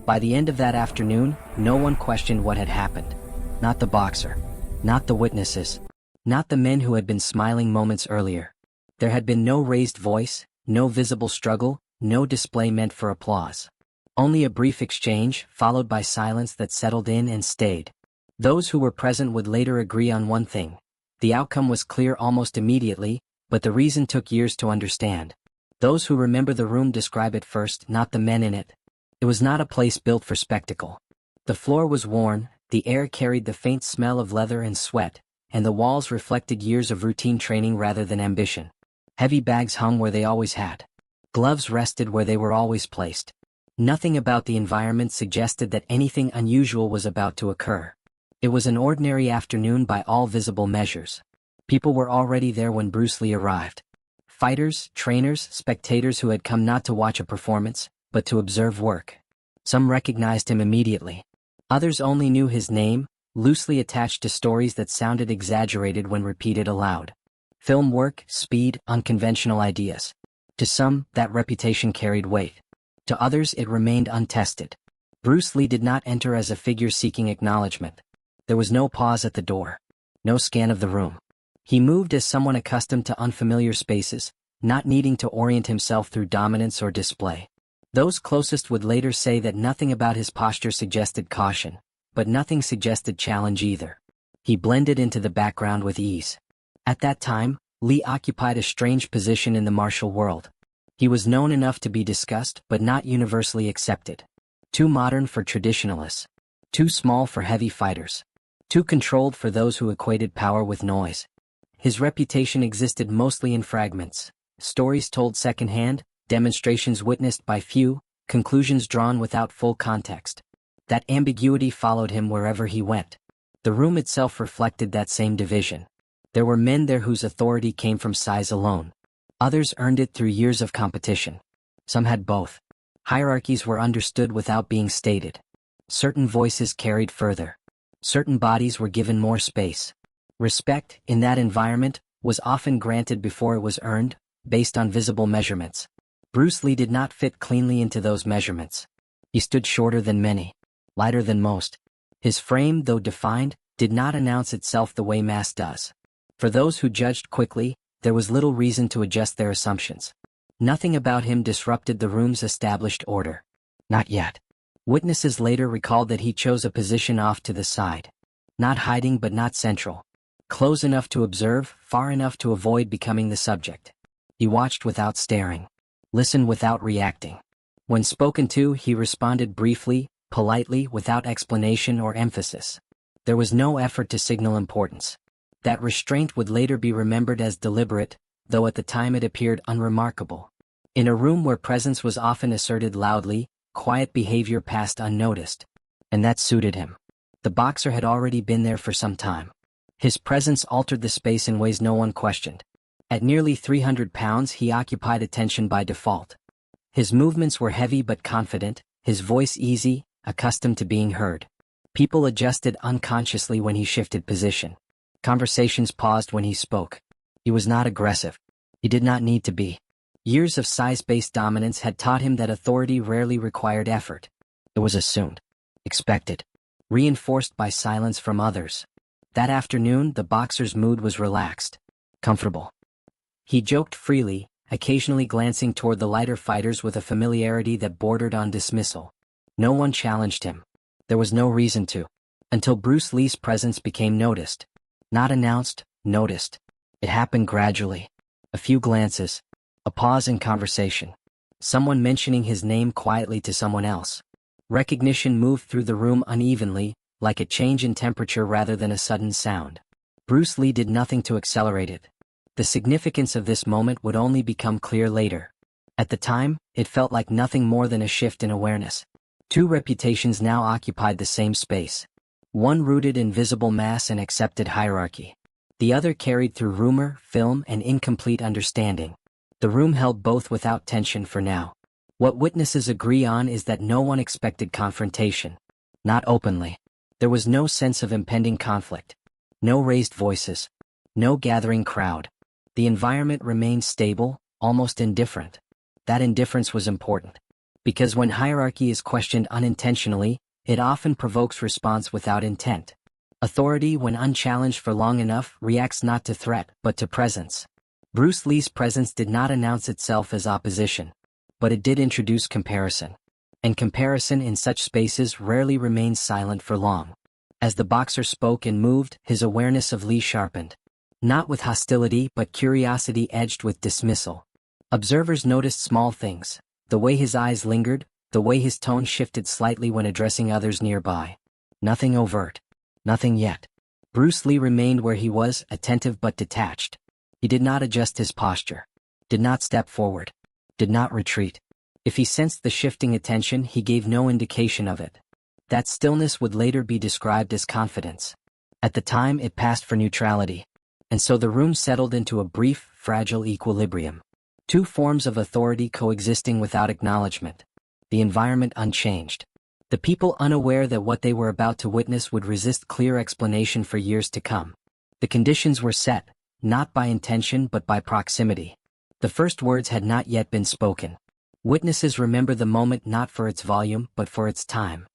By the end of that afternoon, no one questioned what had happened. Not the boxer. Not the witnesses. Not the men who had been smiling moments earlier. There had been no raised voice, no visible struggle, no display meant for applause. Only a brief exchange, followed by silence that settled in and stayed. Those who were present would later agree on one thing. The outcome was clear almost immediately, but the reason took years to understand. Those who remember the room describe it first, not the men in it. It was not a place built for spectacle. The floor was worn, the air carried the faint smell of leather and sweat, and the walls reflected years of routine training rather than ambition. Heavy bags hung where they always had. Gloves rested where they were always placed. Nothing about the environment suggested that anything unusual was about to occur. It was an ordinary afternoon by all visible measures. People were already there when Bruce Lee arrived. Fighters, trainers, spectators who had come not to watch a performance, but to observe work. Some recognized him immediately. Others only knew his name, loosely attached to stories that sounded exaggerated when repeated aloud. Film work, speed, unconventional ideas. To some, that reputation carried weight. To others it remained untested. Bruce Lee did not enter as a figure seeking acknowledgement. There was no pause at the door. No scan of the room. He moved as someone accustomed to unfamiliar spaces, not needing to orient himself through dominance or display. Those closest would later say that nothing about his posture suggested caution, but nothing suggested challenge either. He blended into the background with ease. At that time, Lee occupied a strange position in the martial world. He was known enough to be discussed but not universally accepted. Too modern for traditionalists. Too small for heavy fighters. Too controlled for those who equated power with noise. His reputation existed mostly in fragments, stories told secondhand, demonstrations witnessed by few, conclusions drawn without full context. That ambiguity followed him wherever he went. The room itself reflected that same division. There were men there whose authority came from size alone. Others earned it through years of competition. Some had both. Hierarchies were understood without being stated. Certain voices carried further. Certain bodies were given more space. Respect, in that environment, was often granted before it was earned, based on visible measurements. Bruce Lee did not fit cleanly into those measurements. He stood shorter than many, lighter than most. His frame, though defined, did not announce itself the way mass does. For those who judged quickly, there was little reason to adjust their assumptions. Nothing about him disrupted the room's established order. Not yet. Witnesses later recalled that he chose a position off to the side. Not hiding but not central. Close enough to observe, far enough to avoid becoming the subject. He watched without staring. Listened without reacting. When spoken to, he responded briefly, politely, without explanation or emphasis. There was no effort to signal importance. That restraint would later be remembered as deliberate, though at the time it appeared unremarkable. In a room where presence was often asserted loudly, quiet behavior passed unnoticed. And that suited him. The boxer had already been there for some time. His presence altered the space in ways no one questioned. At nearly 300 pounds he occupied attention by default. His movements were heavy but confident, his voice easy, accustomed to being heard. People adjusted unconsciously when he shifted position. Conversations paused when he spoke. He was not aggressive. He did not need to be. Years of size-based dominance had taught him that authority rarely required effort. It was assumed, expected, reinforced by silence from others. That afternoon, the boxer's mood was relaxed, comfortable. He joked freely, occasionally glancing toward the lighter fighters with a familiarity that bordered on dismissal. No one challenged him. There was no reason to. Until Bruce Lee's presence became noticed. Not announced, noticed. It happened gradually. A few glances. A pause in conversation. Someone mentioning his name quietly to someone else. Recognition moved through the room unevenly, like a change in temperature rather than a sudden sound. Bruce Lee did nothing to accelerate it. The significance of this moment would only become clear later. At the time, it felt like nothing more than a shift in awareness. Two reputations now occupied the same space. One rooted in visible mass and accepted hierarchy. The other carried through rumor, film, and incomplete understanding. The room held both without tension for now. What witnesses agree on is that no one expected confrontation. Not openly. There was no sense of impending conflict. No raised voices. No gathering crowd. The environment remained stable, almost indifferent. That indifference was important. Because when hierarchy is questioned unintentionally, it often provokes response without intent. Authority, when unchallenged for long enough, reacts not to threat, but to presence. Bruce Lee's presence did not announce itself as opposition, but it did introduce comparison. And comparison in such spaces rarely remains silent for long. As the boxer spoke and moved, his awareness of Lee sharpened. Not with hostility, but curiosity edged with dismissal. Observers noticed small things, the way his eyes lingered, the way his tone shifted slightly when addressing others nearby. Nothing overt. Nothing yet. Bruce Lee remained where he was, attentive but detached. He did not adjust his posture. Did not step forward. Did not retreat. If he sensed the shifting attention, he gave no indication of it. That stillness would later be described as confidence. At the time, it passed for neutrality. And so the room settled into a brief, fragile equilibrium. Two forms of authority coexisting without acknowledgement. The environment unchanged. The people unaware that what they were about to witness would resist clear explanation for years to come. The conditions were set, not by intention but by proximity. The first words had not yet been spoken. Witnesses remember the moment not for its volume but for its time.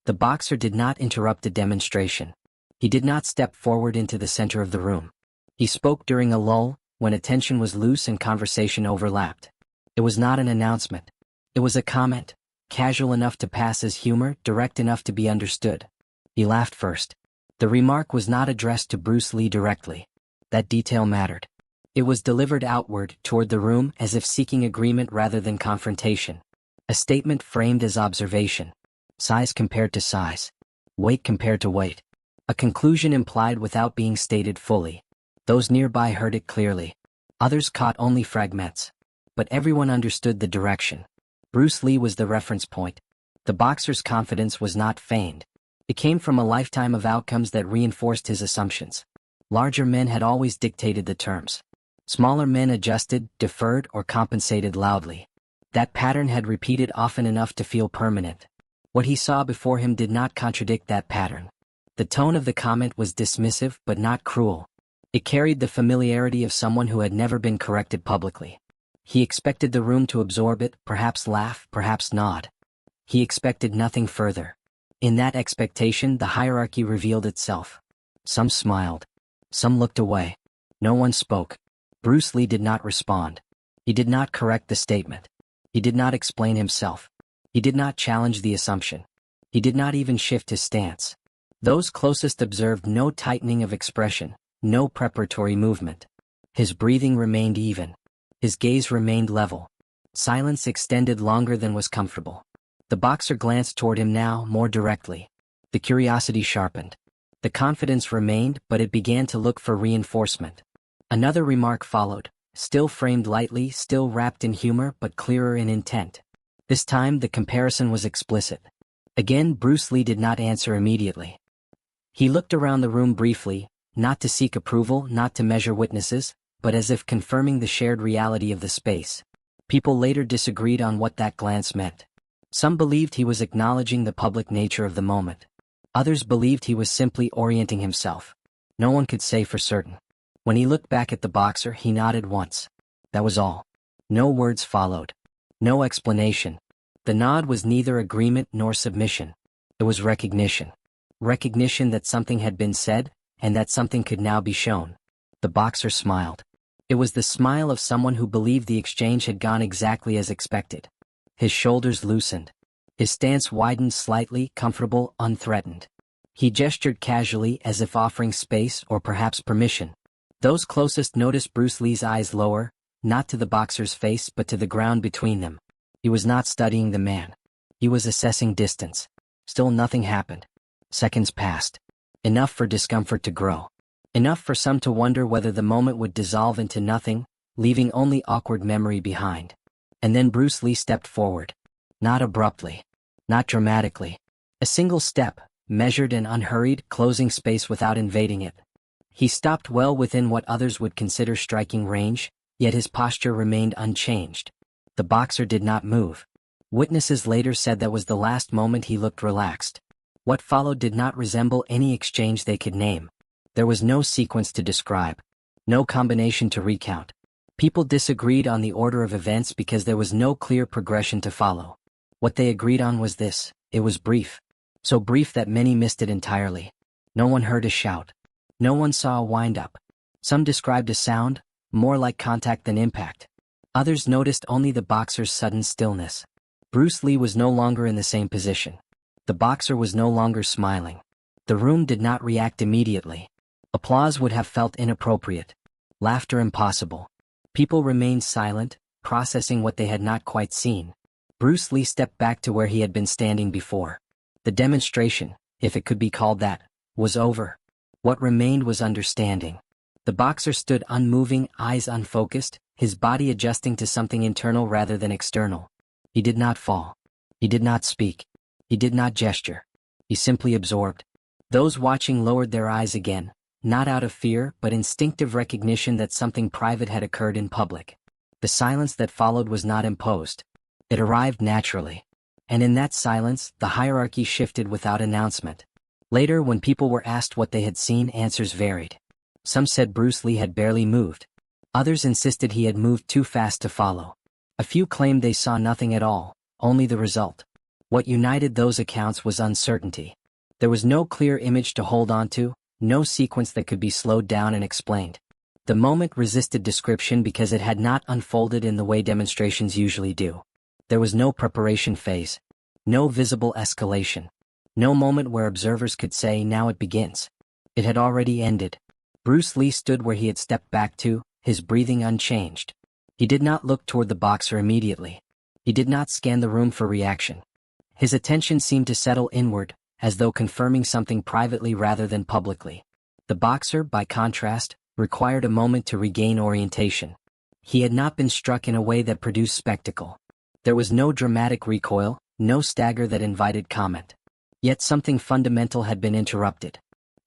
The boxer did not interrupt the demonstration. He did not step forward into the center of the room. He spoke during a lull, when attention was loose and conversation overlapped. It was not an announcement. It was a comment, casual enough to pass as humor, direct enough to be understood. He laughed first. The remark was not addressed to Bruce Lee directly. That detail mattered. It was delivered outward, toward the room, as if seeking agreement rather than confrontation. A statement framed as observation. Size compared to size. Weight compared to weight. A conclusion implied without being stated fully. Those nearby heard it clearly. Others caught only fragments. But everyone understood the direction. Bruce Lee was the reference point. The boxer's confidence was not feigned. It came from a lifetime of outcomes that reinforced his assumptions. Larger men had always dictated the terms. Smaller men adjusted, deferred, or compensated loudly. That pattern had repeated often enough to feel permanent. What he saw before him did not contradict that pattern. The tone of the comment was dismissive but not cruel. It carried the familiarity of someone who had never been corrected publicly. He expected the room to absorb it, perhaps laugh, perhaps nod. He expected nothing further. In that expectation, the hierarchy revealed itself. Some smiled. Some looked away. No one spoke. Bruce Lee did not respond. He did not correct the statement. He did not explain himself. He did not challenge the assumption. He did not even shift his stance. Those closest observed no tightening of expression, no preparatory movement. His breathing remained even. His gaze remained level. Silence extended longer than was comfortable. The boxer glanced toward him now, more directly. The curiosity sharpened. The confidence remained, but it began to look for reinforcement. Another remark followed, still framed lightly, still wrapped in humor, but clearer in intent. This time the comparison was explicit. Again, Bruce Lee did not answer immediately. He looked around the room briefly, not to seek approval, not to measure witnesses, but as if confirming the shared reality of the space. People later disagreed on what that glance meant. Some believed he was acknowledging the public nature of the moment. Others believed he was simply orienting himself. No one could say for certain. When he looked back at the boxer, he nodded once. That was all. No words followed. No explanation. The nod was neither agreement nor submission. It was recognition. Recognition that something had been said, and that something could now be shown. The boxer smiled. It was the smile of someone who believed the exchange had gone exactly as expected. His shoulders loosened. His stance widened slightly, comfortable, unthreatened. He gestured casually as if offering space or perhaps permission. Those closest noticed Bruce Lee's eyes lower, not to the boxer's face but to the ground between them. He was not studying the man. He was assessing distance. Still nothing happened. Seconds passed. Enough for discomfort to grow. Enough for some to wonder whether the moment would dissolve into nothing, leaving only awkward memory behind. And then Bruce Lee stepped forward. Not abruptly. Not dramatically. A single step, measured and unhurried, closing space without invading it. He stopped well within what others would consider striking range, yet his posture remained unchanged. The boxer did not move. Witnesses later said that was the last moment he looked relaxed. What followed did not resemble any exchange they could name. There was no sequence to describe. No combination to recount. People disagreed on the order of events because there was no clear progression to follow. What they agreed on was this: it was brief. So brief that many missed it entirely. No one heard a shout. No one saw a wind-up. Some described a sound, more like contact than impact. Others noticed only the boxer's sudden stillness. Bruce Lee was no longer in the same position. The boxer was no longer smiling. The room did not react immediately. Applause would have felt inappropriate. Laughter impossible. People remained silent, processing what they had not quite seen. Bruce Lee stepped back to where he had been standing before. The demonstration, if it could be called that, was over. What remained was understanding. The boxer stood unmoving, eyes unfocused, his body adjusting to something internal rather than external. He did not fall. He did not speak. He did not gesture. He simply absorbed. Those watching lowered their eyes again, not out of fear but instinctive recognition that something private had occurred in public. The silence that followed was not imposed. It arrived naturally. And in that silence, the hierarchy shifted without announcement. Later, when people were asked what they had seen, answers varied. Some said Bruce Lee had barely moved. Others insisted he had moved too fast to follow. A few claimed they saw nothing at all, only the result. What united those accounts was uncertainty. There was no clear image to hold on to, no sequence that could be slowed down and explained. The moment resisted description because it had not unfolded in the way demonstrations usually do. There was no preparation phase. No visible escalation. No moment where observers could say, now it begins. It had already ended. Bruce Lee stood where he had stepped back to, his breathing unchanged. He did not look toward the boxer immediately. He did not scan the room for reaction. His attention seemed to settle inward, as though confirming something privately rather than publicly. The boxer, by contrast, required a moment to regain orientation. He had not been struck in a way that produced spectacle. There was no dramatic recoil, no stagger that invited comment. Yet something fundamental had been interrupted.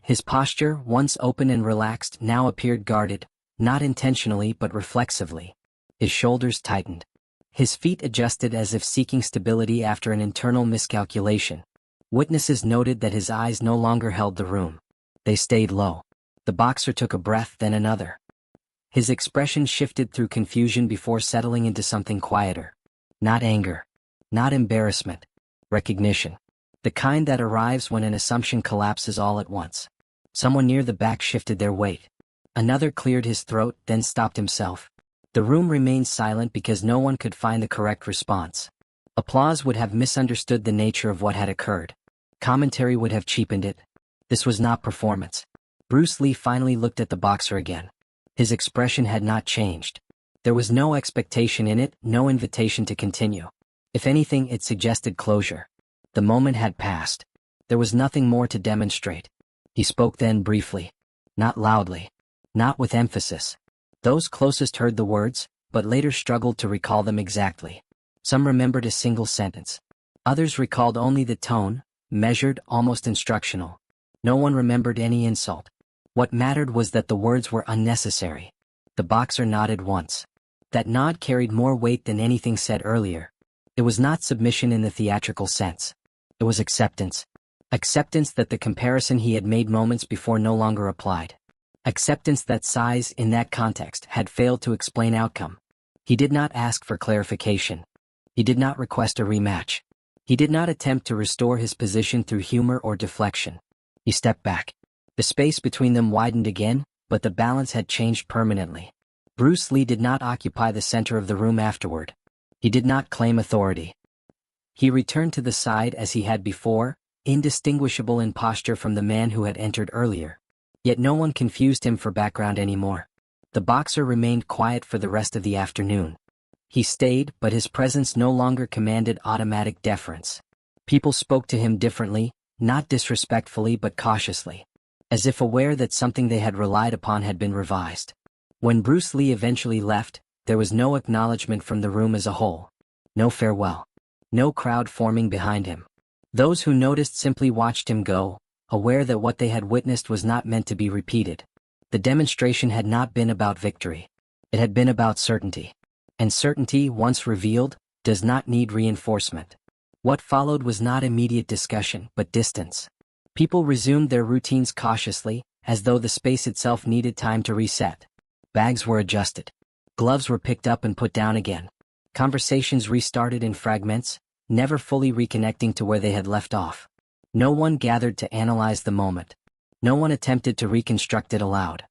His posture, once open and relaxed, now appeared guarded, not intentionally but reflexively. His shoulders tightened. His feet adjusted as if seeking stability after an internal miscalculation. Witnesses noted that his eyes no longer held the room. They stayed low. The boxer took a breath, then another. His expression shifted through confusion before settling into something quieter. Not anger. Not embarrassment. Recognition. The kind that arrives when an assumption collapses all at once. Someone near the back shifted their weight. Another cleared his throat, then stopped himself. The room remained silent because no one could find the correct response. Applause would have misunderstood the nature of what had occurred. Commentary would have cheapened it. This was not performance. Bruce Lee finally looked at the boxer again. His expression had not changed. There was no expectation in it, no invitation to continue. If anything, it suggested closure. The moment had passed. There was nothing more to demonstrate. He spoke then briefly. Not loudly. Not with emphasis. Those closest heard the words, but later struggled to recall them exactly. Some remembered a single sentence. Others recalled only the tone, measured, almost instructional. No one remembered any insult. What mattered was that the words were unnecessary. The boxer nodded once. That nod carried more weight than anything said earlier. It was not submission in the theatrical sense. It was acceptance. Acceptance that the comparison he had made moments before no longer applied. Acceptance that size, in that context, had failed to explain outcome. He did not ask for clarification. He did not request a rematch. He did not attempt to restore his position through humor or deflection. He stepped back. The space between them widened again, but the balance had changed permanently. Bruce Lee did not occupy the center of the room afterward. He did not claim authority. He returned to the side as he had before, indistinguishable in posture from the man who had entered earlier. Yet no one confused him for background anymore. The boxer remained quiet for the rest of the afternoon. He stayed, but his presence no longer commanded automatic deference. People spoke to him differently, not disrespectfully but cautiously, as if aware that something they had relied upon had been revised. When Bruce Lee eventually left, there was no acknowledgement from the room as a whole. No farewell. No crowd forming behind him. Those who noticed simply watched him go, aware that what they had witnessed was not meant to be repeated. The demonstration had not been about victory. It had been about certainty. And certainty, once revealed, does not need reinforcement. What followed was not immediate discussion, but distance. People resumed their routines cautiously, as though the space itself needed time to reset. Bags were adjusted. Gloves were picked up and put down again. Conversations restarted in fragments, never fully reconnecting to where they had left off. No one gathered to analyze the moment. No one attempted to reconstruct it aloud.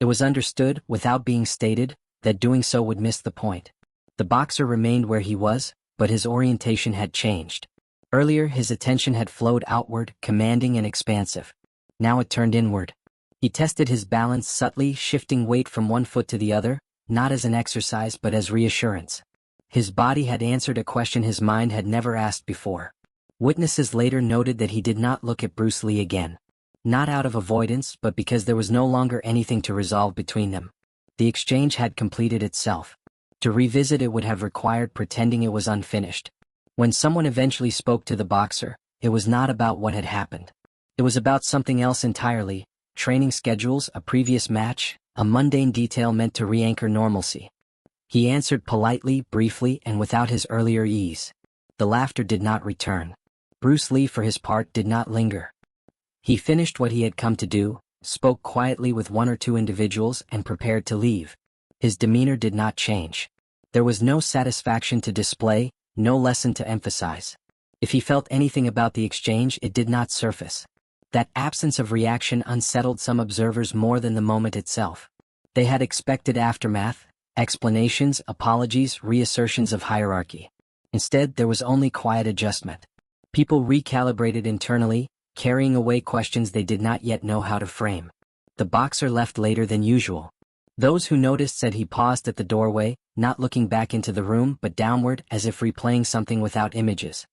It was understood, without being stated, that doing so would miss the point. The boxer remained where he was, but his orientation had changed. Earlier his attention had flowed outward, commanding and expansive. Now it turned inward. He tested his balance subtly, shifting weight from one foot to the other, not as an exercise but as reassurance. His body had answered a question his mind had never asked before. Witnesses later noted that he did not look at Bruce Lee again. Not out of avoidance, but because there was no longer anything to resolve between them. The exchange had completed itself. To revisit it would have required pretending it was unfinished. When someone eventually spoke to the boxer, it was not about what had happened. It was about something else entirely: training schedules, a previous match, a mundane detail meant to re-anchor normalcy. He answered politely, briefly, and without his earlier ease. The laughter did not return. Bruce Lee, for his part, did not linger. He finished what he had come to do, spoke quietly with one or two individuals, and prepared to leave. His demeanor did not change. There was no satisfaction to display, no lesson to emphasize. If he felt anything about the exchange, it did not surface. That absence of reaction unsettled some observers more than the moment itself. They had expected aftermath, explanations, apologies, reassertions of hierarchy. Instead, there was only quiet adjustment. People recalibrated internally, carrying away questions they did not yet know how to frame. The boxer left later than usual. Those who noticed said he paused at the doorway, not looking back into the room but downward, as if replaying something without images.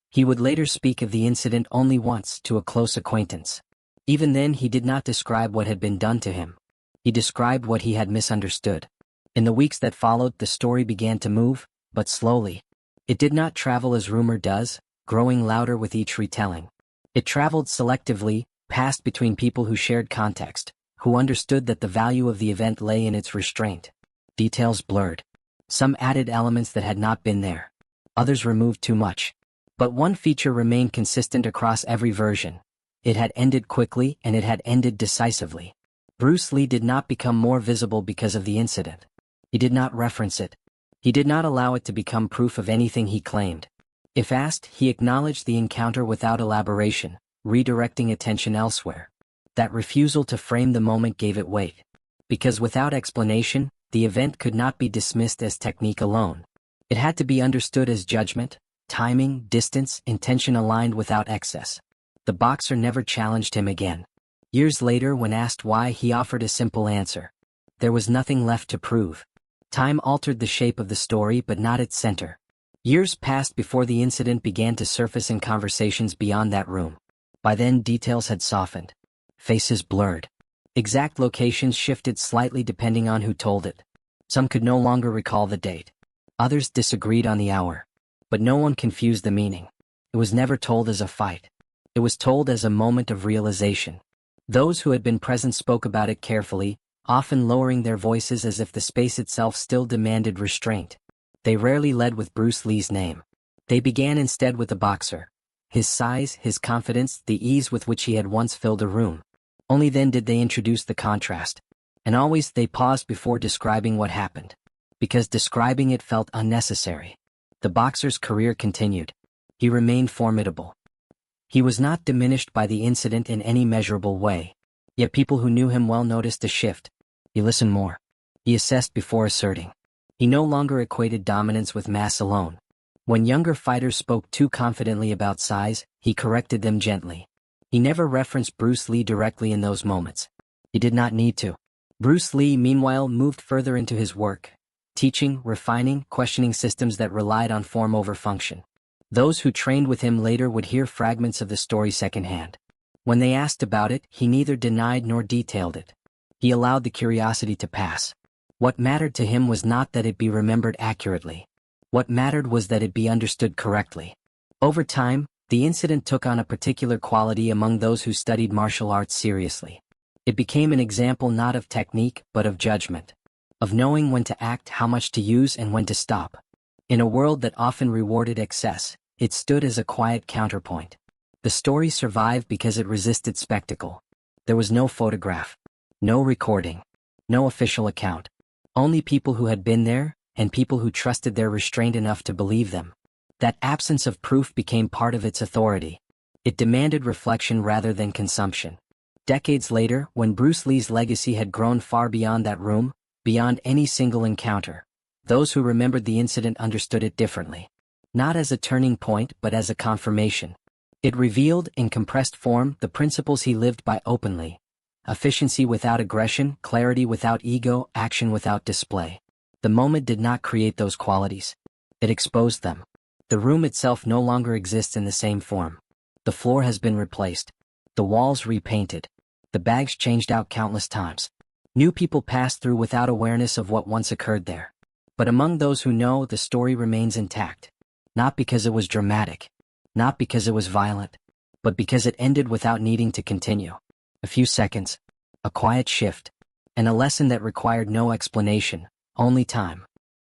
He would later speak of the incident only once, to a close acquaintance. Even then he did not describe what had been done to him. He described what he had misunderstood. In the weeks that followed, the story began to move, but slowly. It did not travel as rumor does, growing louder with each retelling. It traveled selectively, passed between people who shared context, who understood that the value of the event lay in its restraint. Details blurred. Some added elements that had not been there. Others removed too much. But one feature remained consistent across every version. It had ended quickly, and it had ended decisively. Bruce Lee did not become more visible because of the incident. He did not reference it. He did not allow it to become proof of anything he claimed. If asked, he acknowledged the encounter without elaboration, redirecting attention elsewhere. That refusal to frame the moment gave it weight. Because without explanation, the event could not be dismissed as technique alone. It had to be understood as judgment, timing, distance, intention aligned without excess. The boxer never challenged him again. Years later, when asked why, he offered a simple answer. There was nothing left to prove. Time altered the shape of the story but not its center. Years passed before the incident began to surface in conversations beyond that room. By then, details had softened. Faces blurred. Exact locations shifted slightly depending on who told it. Some could no longer recall the date. Others disagreed on the hour. But no one confused the meaning. It was never told as a fight. It was told as a moment of realization. Those who had been present spoke about it carefully, often lowering their voices as if the space itself still demanded restraint. They rarely led with Bruce Lee's name. They began instead with the boxer. His size, his confidence, the ease with which he had once filled a room. Only then did they introduce the contrast. And always they paused before describing what happened. Because describing it felt unnecessary. The boxer's career continued. He remained formidable. He was not diminished by the incident in any measurable way. Yet people who knew him well noticed a shift. He listened more. He assessed before asserting. He no longer equated dominance with mass alone. When younger fighters spoke too confidently about size, he corrected them gently. He never referenced Bruce Lee directly in those moments. He did not need to. Bruce Lee, meanwhile, moved further into his work, teaching, refining, questioning systems that relied on form over function. Those who trained with him later would hear fragments of the story secondhand. When they asked about it, he neither denied nor detailed it. He allowed the curiosity to pass. What mattered to him was not that it be remembered accurately. What mattered was that it be understood correctly. Over time, the incident took on a particular quality among those who studied martial arts seriously. It became an example not of technique but of judgment. Of knowing when to act, how much to use, and when to stop. In a world that often rewarded excess, it stood as a quiet counterpoint. The story survived because it resisted spectacle. There was no photograph, no recording, no official account. Only people who had been there, and people who trusted their restraint enough to believe them. That absence of proof became part of its authority. It demanded reflection rather than consumption. Decades later, when Bruce Lee's legacy had grown far beyond that room, beyond any single encounter, those who remembered the incident understood it differently. Not as a turning point but as a confirmation. It revealed, in compressed form, the principles he lived by openly. Efficiency without aggression, clarity without ego, action without display. The moment did not create those qualities. It exposed them. The room itself no longer exists in the same form. The floor has been replaced. The walls repainted. The bags changed out countless times. New people passed through without awareness of what once occurred there. But among those who know, the story remains intact. Not because it was dramatic. Not because it was violent. But because it ended without needing to continue. A few seconds. A quiet shift. And a lesson that required no explanation, only time.